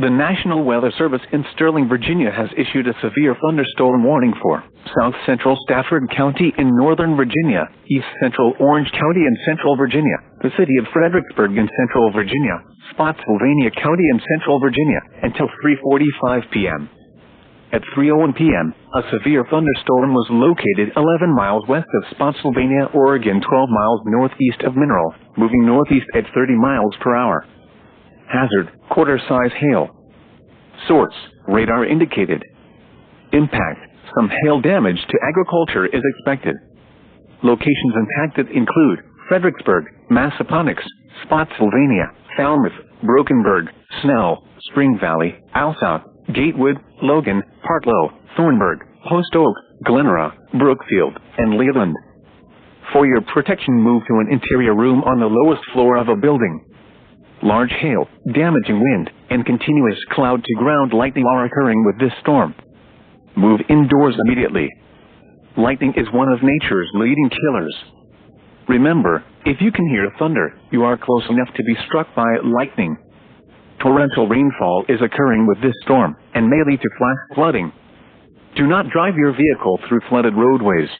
The National Weather Service in Sterling, Virginia has issued a severe thunderstorm warning for South Central Stafford County in Northern Virginia, East Central Orange County in Central Virginia, the City of Fredericksburg in Central Virginia, Spotsylvania County in Central Virginia, until 3:45 p.m. At 3:01 p.m., a severe thunderstorm was located 11 miles west of Spotsylvania, Oregon, 12 miles northeast of Mineral, moving northeast at 30 miles per hour. Hazard, quarter-size hail. Source, radar indicated. Impact, some hail damage to agriculture is expected. Locations impacted include Fredericksburg, Massaponax, Spotsylvania, Falmouth, Brokenburg, Snell, Spring Valley, Alsop, Gatewood, Logan, Partlow, Thornburg, Post Oak, Glenora, Brookfield, and Leeland. For your protection, move to an interior room on the lowest floor of a building. Large hail, damaging wind, and continuous cloud-to-ground lightning are occurring with this storm. Move indoors immediately. Lightning is one of nature's leading killers. Remember, if you can hear thunder, you are close enough to be struck by lightning. Torrential rainfall is occurring with this storm, and may lead to flash flooding. Do not drive your vehicle through flooded roadways.